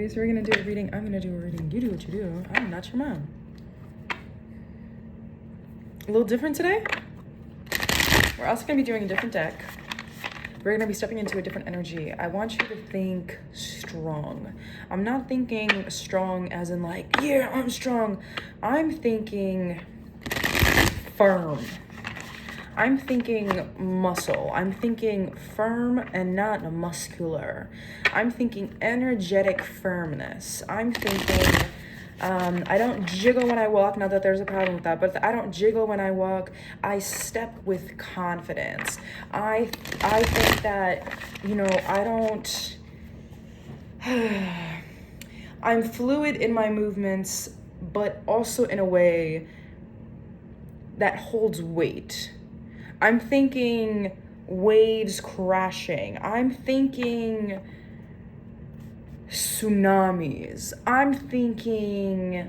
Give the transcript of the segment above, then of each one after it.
Aries, we're gonna do a reading. I'm gonna do a reading. You do what you do. I'm not your mom. A little different today. We're also gonna be doing a different deck. We're gonna be stepping into a different energy. I want you to think strong. I'm not thinking strong as in like, yeah, I'm strong. I'm thinking firm. I'm thinking muscle. I'm thinking firm and not muscular. I'm thinking energetic firmness. I'm thinking, I don't jiggle when I walk, not that there's a problem with that, but I don't jiggle when I walk. I step with confidence. I think that, I don't, I'm fluid in my movements, but also in a way that holds weight. I'm thinking waves crashing. I'm thinking tsunamis. I'm thinking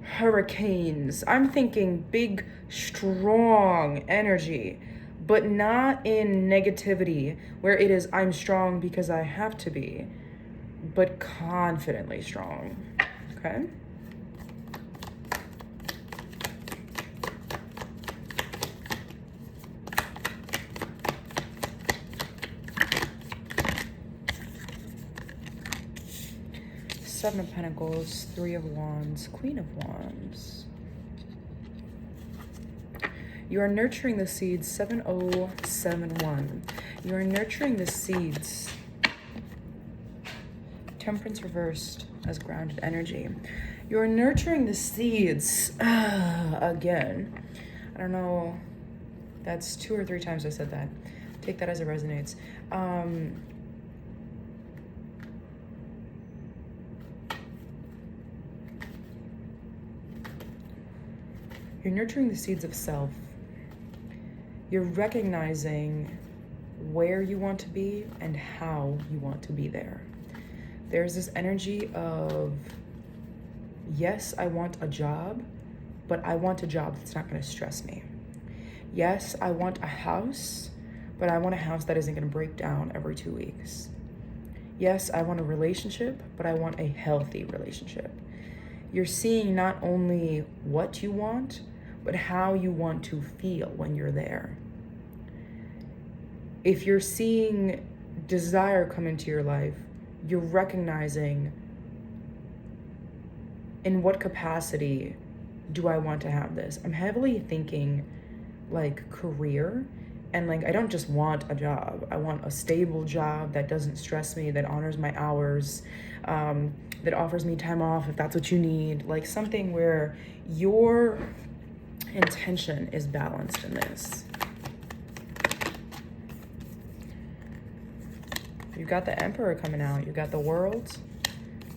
hurricanes. I'm thinking big, strong energy, but not in negativity where it is I'm strong because I have to be, but confidently strong. Okay? Seven of Pentacles, Three of Wands, Queen of Wands. You are nurturing the seeds, 7071. You are nurturing the seeds. Temperance reversed as grounded energy. You are nurturing the seeds. Again. I don't know. That's 2 or 3 times I said that. Take that as it resonates. You're nurturing the seeds of self. You're recognizing where you want to be and how you want to be there. There's this energy of, yes, I want a job, but I want a job that's not going to stress me. Yes, I want a house, but I want a house that isn't going to break down every 2 weeks. Yes, I want a relationship, but I want a healthy relationship. You're seeing not only what you want, but how you want to feel when you're there. If you're seeing desire come into your life, you're recognizing in what capacity do I want to have this? I'm heavily thinking like career, and like I don't just want a job. I want a stable job that doesn't stress me, that honors my hours, that offers me time off if that's what you need. Like something where your intention is balanced in this. You got the Emperor coming out. You got the World,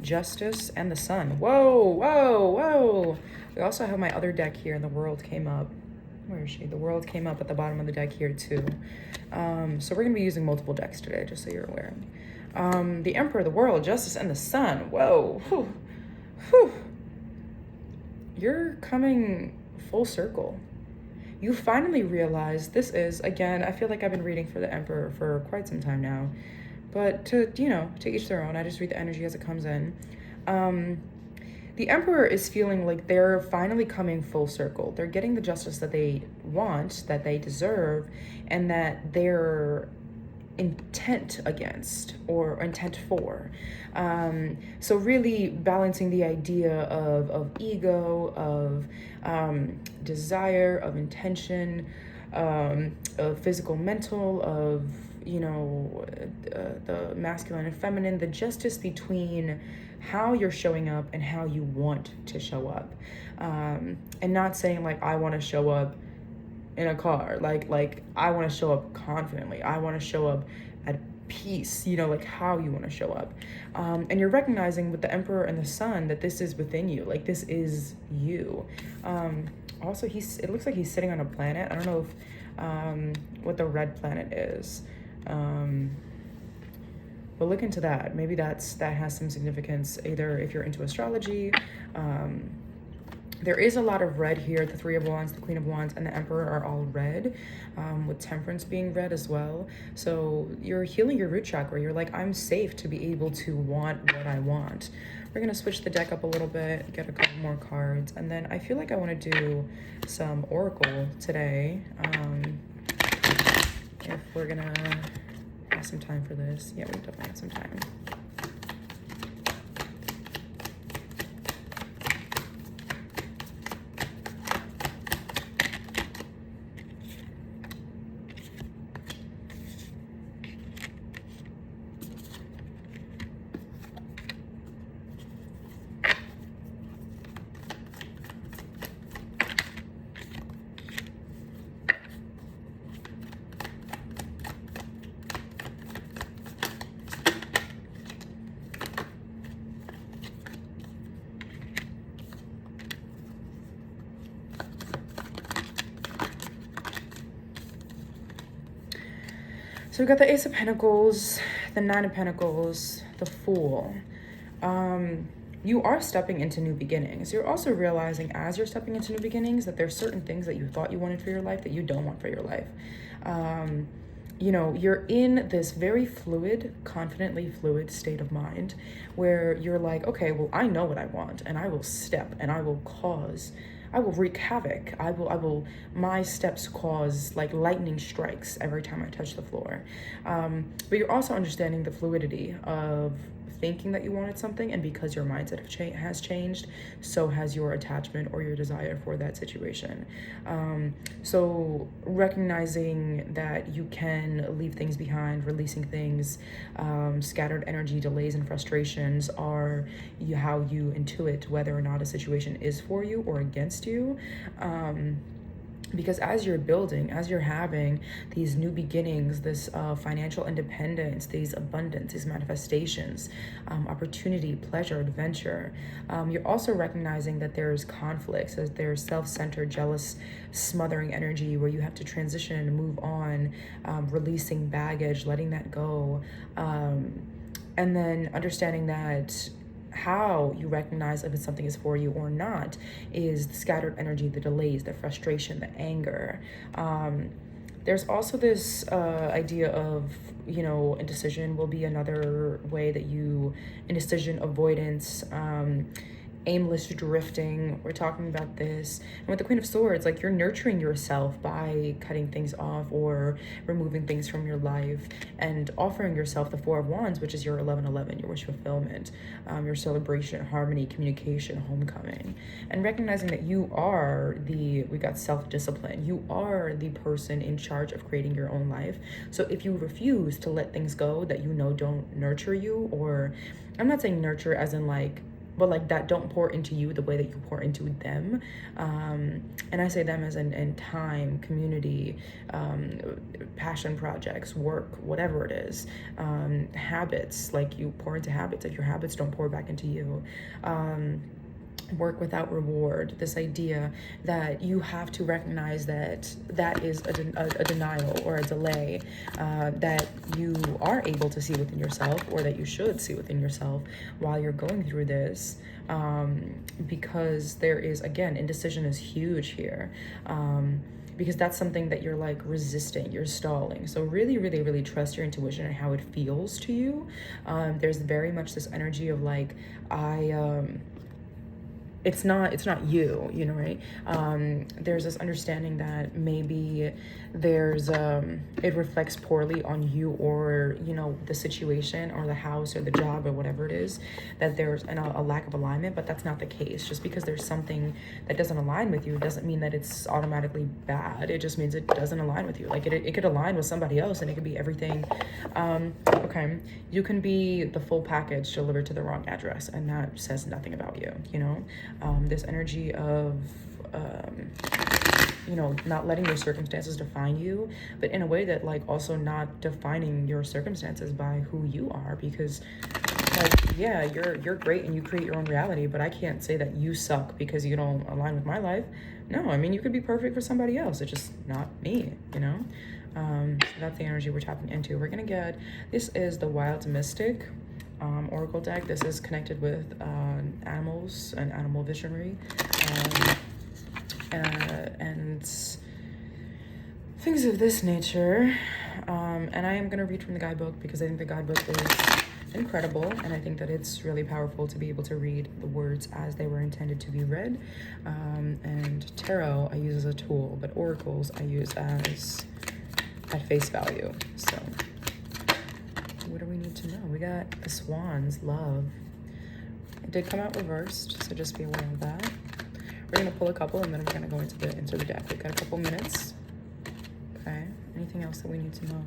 Justice, and the Sun. Whoa, whoa, whoa. We also have my other deck here, and the World came up. Where is she? The World came up at the bottom of the deck here too. So we're gonna be using multiple decks today, just so you're aware. The Emperor, the World, Justice, and the Sun. Whoa. Whew. Whew. You're coming full circle. You finally realize this is, again, I feel like I've been reading for the Emperor for quite some time now. But to each their own. I just read the energy as it comes in. The Emperor is feeling like they're finally coming full circle. They're getting the justice that they want, that they deserve, and that they're intent against or intent for. So really balancing the idea of ego, of desire, of intention, of physical, mental, of the masculine and feminine, the justice between how you're showing up and how you want to show up, and not saying like I want to show up in a car, like I want to show up confidently, I want to show up at peace, like how you want to show up, and you're recognizing with the Emperor and the Sun that this is within you, like this is you. Also, it looks like he's sitting on a planet. I don't know if what the red planet is. But look into that. Maybe that has some significance, either if you're into astrology, There is a lot of red here. The Three of Wands, the Queen of Wands, and the Emperor are all red, with Temperance being red as well. So you're healing your root chakra. You're like, I'm safe to be able to want what I want. We're going to switch the deck up a little bit, get a couple more cards, and then I feel like I want to do some Oracle today. If we're going to have some time for this. Yeah, we definitely have some time. So we've got the Ace of Pentacles, the Nine of Pentacles, the Fool. You are stepping into new beginnings. You're also realizing as you're stepping into new beginnings that there's certain things that you thought you wanted for your life that you don't want for your life. You know, you're in this very fluid, confidently fluid state of mind where you're like, okay, well, I know what I want, and I will step and I will wreak havoc. My steps cause like lightning strikes every time I touch the floor. But you're also understanding the fluidity of thinking that you wanted something, and because your mindset has changed, so has your attachment or your desire for that situation. So recognizing that you can leave things behind, releasing things, scattered energy, delays, and frustrations are how you intuit whether or not a situation is for you or against you. Because as you're building, as you're having these new beginnings, this financial independence, these abundance, these manifestations, opportunity, pleasure, adventure, you're also recognizing that there's conflicts, that there's self-centered, jealous, smothering energy where you have to transition and move on, releasing baggage, letting that go, and then understanding that how you recognize if something is for you or not is the scattered energy, the delays, the frustration, the anger. There's also this idea of, you know, indecision will be another way that indecision, avoidance, aimless drifting. We're talking about this. And with the Queen of Swords, like, you're nurturing yourself by cutting things off or removing things from your life and offering yourself the Four of Wands, which is your 1111, your wish fulfillment, your celebration, harmony, communication, homecoming, and recognizing that you are we got self-discipline. You are the person in charge of creating your own life. So if you refuse to let things go that you know don't nurture you, or I'm not saying nurture as in like, but like that don't pour into you the way that you pour into them. And I say them as in time, community, passion projects, work, whatever it is, habits, like you pour into habits, like your habits don't pour back into you. Work without reward, this idea that you have to recognize that is a denial or a delay, that you are able to see within yourself, or that you should see within yourself while you're going through this, because there is, again, indecision is huge here, because that's something that you're like resisting, you're stalling. So really, really, really trust your intuition and how it feels to you. There's very much this energy of like, it's not you, you know, right? There's this understanding that maybe there's it reflects poorly on you, or, you know, the situation or the house or the job or whatever it is, that there's a lack of alignment. But that's not the case. Just because there's something that doesn't align with you doesn't mean that it's automatically bad. It just means it doesn't align with you. Like it could align with somebody else and it could be everything. Okay, you can be the full package delivered to the wrong address, and that says nothing about you, you know? This energy of, you know, not letting your circumstances define you, but in a way that like also not defining your circumstances by who you are, because like, yeah, you're great and you create your own reality, but I can't say that you suck because you don't align with my life. No, I mean, you could be perfect for somebody else. It's just not me, you know? So that's the energy we're tapping into. We're gonna get, this is the Wild Mystic. oracle deck. This is connected with animals and animal visionary, and things of this nature. And I am going to read from the guidebook because I think the guidebook is incredible, and I think that it's really powerful to be able to read the words as they were intended to be read. And tarot I use as a tool, but oracles I use as at face value. So what do we need to know? We got the Swans, love. It did come out reversed, so just be aware of that. We're gonna pull a couple and then we're gonna go into the deck. We've got a couple minutes. Okay, anything else that we need to know?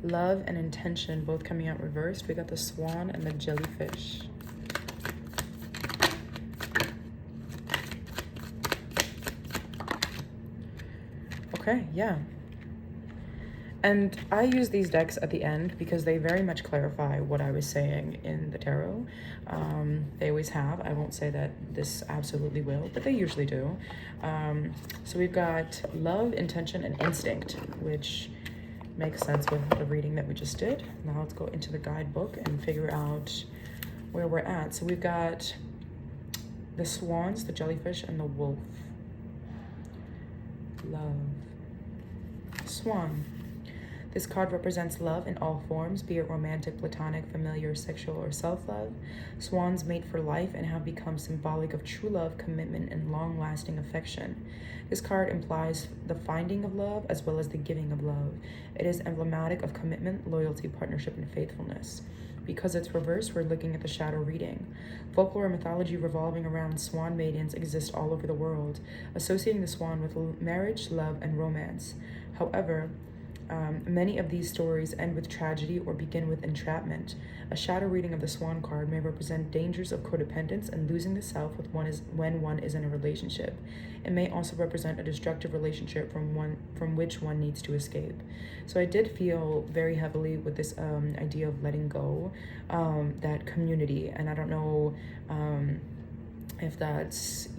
Love and intention both coming out reversed. We got the Swan and the Jellyfish. Okay, yeah. And I use these decks at the end because they very much clarify what I was saying in the tarot. They always have. I won't say that this absolutely will, but they usually do. So we've got love, intention, and instinct, which makes sense with the reading that we just did. Now let's go into the guidebook and figure out where we're at. So we've got the Swans, the Jellyfish, and the Wolf. Love. Swan. This card represents love in all forms, be it romantic, platonic, familiar, sexual, or self-love. Swans mate for life and have become symbolic of true love, commitment, and long-lasting affection. This card implies the finding of love as well as the giving of love. It is emblematic of commitment, loyalty, partnership, and faithfulness. Because it's reversed, we're looking at the shadow reading. Folklore and mythology revolving around swan maidens exist all over the world, associating the swan with marriage, love, and romance. However, many of these stories end with tragedy or begin with entrapment. A shadow reading of the Swan card may represent dangers of codependence and losing the self when one is in a relationship. It may also represent a destructive relationship from which one needs to escape. So I did feel very heavily with this idea of letting go, that community, and I don't know if that's,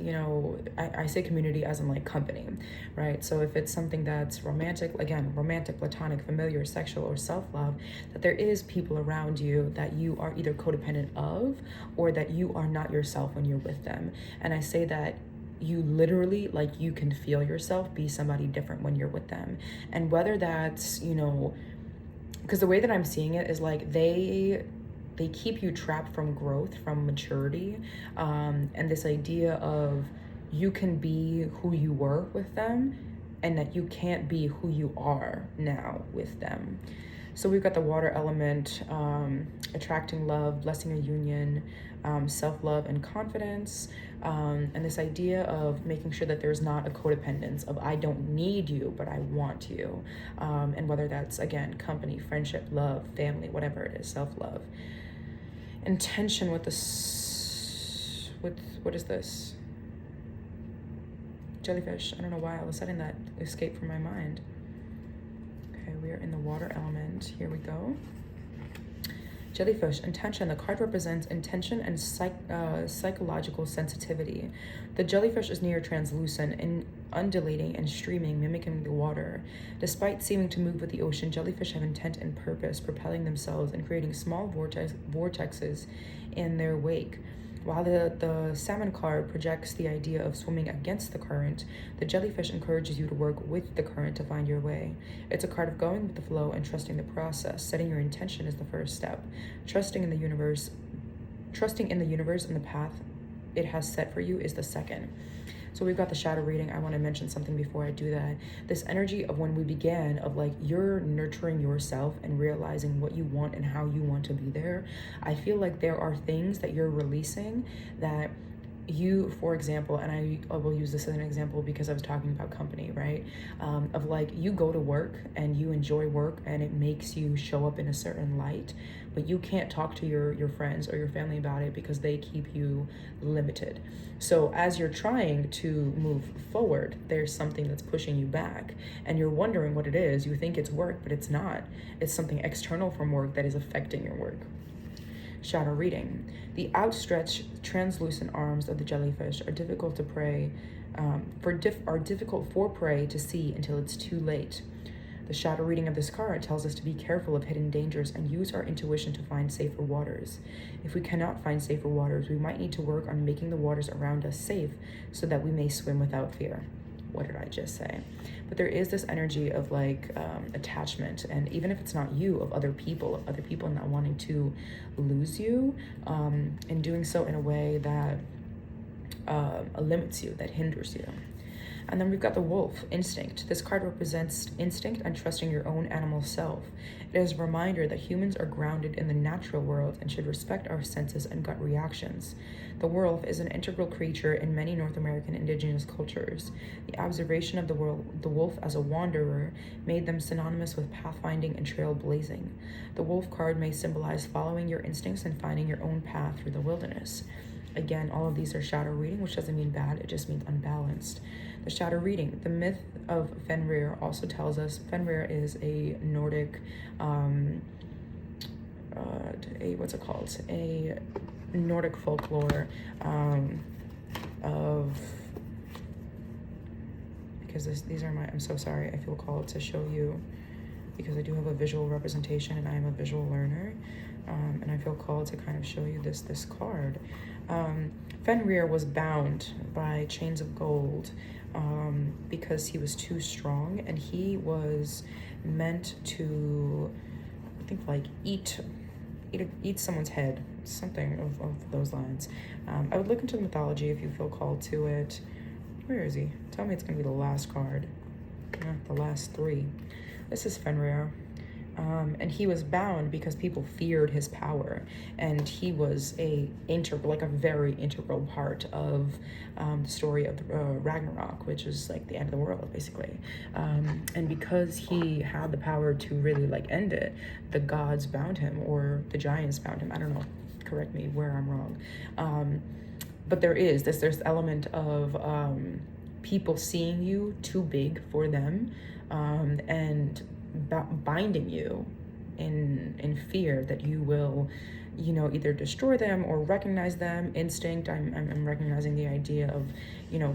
I say community as in like company, right? So if it's something that's romantic, again, romantic, platonic, familiar, sexual, or self-love, that there is people around you that you are either codependent of or that you are not yourself when you're with them. And I say that you literally, like, you can feel yourself be somebody different when you're with them. And whether that's, because the way that I'm seeing it is like they keep you trapped from growth, from maturity, and this idea of you can be who you were with them and that you can't be who you are now with them. So we've got the water element, attracting love, blessing a union, self-love and confidence, and this idea of making sure that there's not a codependence of I don't need you, but I want you. And whether that's, again, company, friendship, love, family, whatever it is, self-love. Intention with this, what is this? Jellyfish. I don't know why all of a sudden that escaped from my mind. Okay, we are in the water element. Here we go. Jellyfish, intention. The card represents intention and psychological sensitivity. The jellyfish is near translucent and undulating and streaming, mimicking the water. Despite seeming to move with the ocean, jellyfish have intent and purpose, propelling themselves and creating small vortexes in their wake. While the salmon card projects the idea of swimming against the current, the jellyfish encourages you to work with the current to find your way. It's a card of going with the flow and trusting the process. Setting your intention is the first step. Trusting in the universe and the path it has set for you is the second. So we've got the shadow reading. I want to mention something before I do that. This energy of when we began, of like you're nurturing yourself and realizing what you want and how you want to be there. I feel like there are things that you're releasing that you, for example, and I will use this as an example because I was talking about company, right? Of like you go to work and you enjoy work and it makes you show up in a certain light, but you can't talk to your friends or your family about it because they keep you limited. So as you're trying to move forward, there's something that's pushing you back and you're wondering what it is. You think it's work, but it's not. It's something external from work that is affecting your work. Shadow reading. The outstretched, translucent arms of the jellyfish are difficult to prey, difficult for prey to see until it's too late. The shadow reading of this card tells us to be careful of hidden dangers and use our intuition to find safer waters. If we cannot find safer waters, we might need to work on making the waters around us safe so that we may swim without fear. What did I just say? But there is this energy of like attachment, and even if it's not you, of other people not wanting to lose you, and doing so in a way that limits you, that hinders you. And then we've got the wolf, instinct. This card represents instinct and trusting your own animal self. It is a reminder that humans are grounded in the natural world and should respect our senses and gut reactions. The wolf is an integral creature in many North American indigenous cultures. The observation of the wolf as a wanderer made them synonymous with pathfinding and trailblazing. The wolf card may symbolize following your instincts and finding your own path through the wilderness. Again, all of these are shadow reading, which doesn't mean bad, it just means unbalanced. The shadow reading, the myth of Fenrir also tells us Fenrir is a Nordic, a Nordic folklore because these are my, I'm so sorry, I feel called to show you because I do have a visual representation and I am a visual learner. And I feel called to kind of show you this card. Fenrir was bound by chains of gold because he was too strong, and he was meant to, I think, like eat someone's head, something of those lines. I would look into the mythology if you feel called to it. Where is he? Tell me it's going to be the last card. The last three. This is Fenrir. And he was bound because people feared his power, and he was a very integral part of the story of Ragnarok, which is like the end of the world, basically. And because he had the power to really like end it, the gods bound him, or the giants bound him. I don't know. Correct me where I'm wrong. But there's this element of people seeing you too big for them, and binding you in fear that you will, either destroy them or recognize them. Instinct, I'm recognizing the idea of,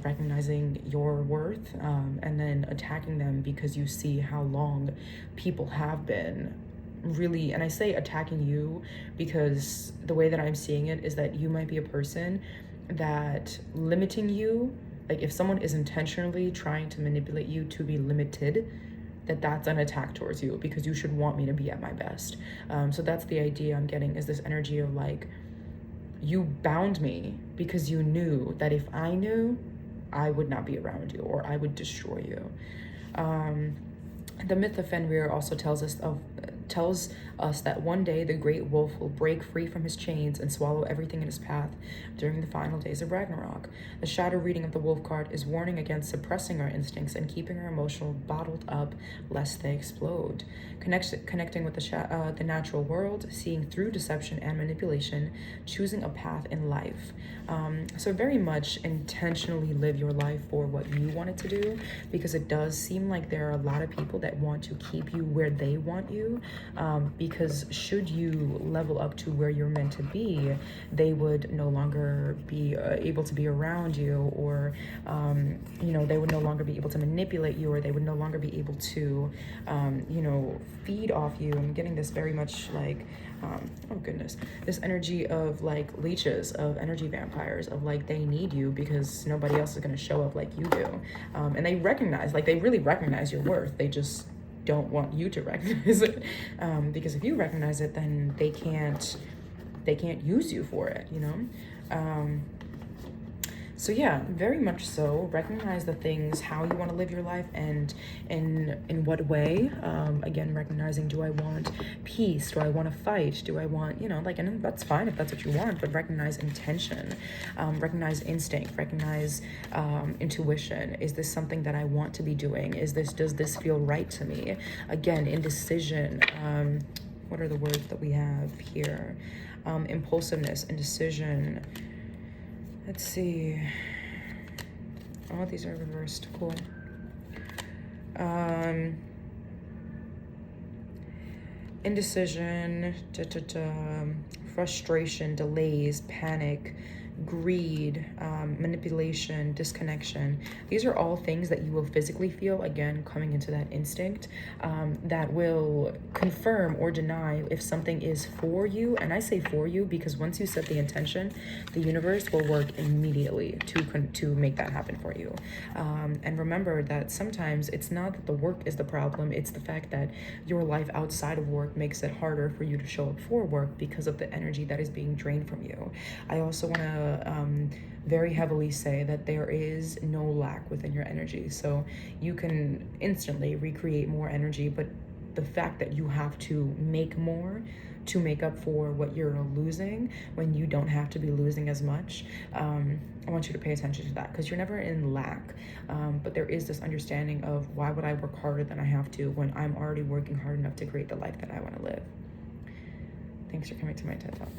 recognizing your worth, and then attacking them because you see how long people have been really, and I say attacking you because the way that I'm seeing it is that you might be a person that limiting you, like if someone is intentionally trying to manipulate you to be limited, that's an attack towards you because you should want me to be at my best. So that's the idea I'm getting, is this energy of like, you bound me because you knew that if I knew, I would not be around you, or I would destroy you. The myth of Fenrir also tells us that one day the great wolf will break free from his chains and swallow everything in his path during the final days of Ragnarok. The shadow reading of the wolf card is warning against suppressing our instincts and keeping our emotions bottled up lest they explode. Connecting with the natural world, seeing through deception and manipulation, choosing a path in life. So very much intentionally live your life for what you want it to do, because it does seem like there are a lot of people that want to keep you where they want you, because should you level up to where you're meant to be, they would no longer be able to be around you, or they would no longer be able to manipulate you, or they would no longer be able to feed off you. I'm getting this very much like oh goodness, this energy of like leeches, of energy vampires, of like they need you because nobody else is going to show up like you do, and they really recognize your worth. They just don't want you to recognize it, because if you recognize it, then they can't use you for it, So yeah, very much so. Recognize the things, how you want to live your life, and in what way. Again, recognizing, do I want peace? Do I want to fight? Do I want, and that's fine if that's what you want, but recognize intention, recognize instinct, recognize intuition. Is this something that I want to be doing? Does this feel right to me? Again, indecision. What are the words that we have here? Impulsiveness, indecision. Let's see. Oh, these are reversed. Cool. Indecision, frustration, delays, panic, greed, manipulation, disconnection. These are all things that you will physically feel, again, coming into that instinct, that will confirm or deny if something is for you. And I say for you because once you set the intention, the universe will work immediately to make that happen for you. And remember that sometimes it's not that the work is the problem, it's the fact that your life outside of work makes it harder for you to show up for work because of the energy that is being drained from you. I also want to very heavily say that there is no lack within your energy. So you can instantly recreate more energy, but the fact that you have to make more to make up for what you're losing when you don't have to be losing as much, I want you to pay attention to that, because you're never in lack, but there is this understanding of, why would I work harder than I have to when I'm already working hard enough to create the life that I want to live? Thanks for coming to my TED Talk.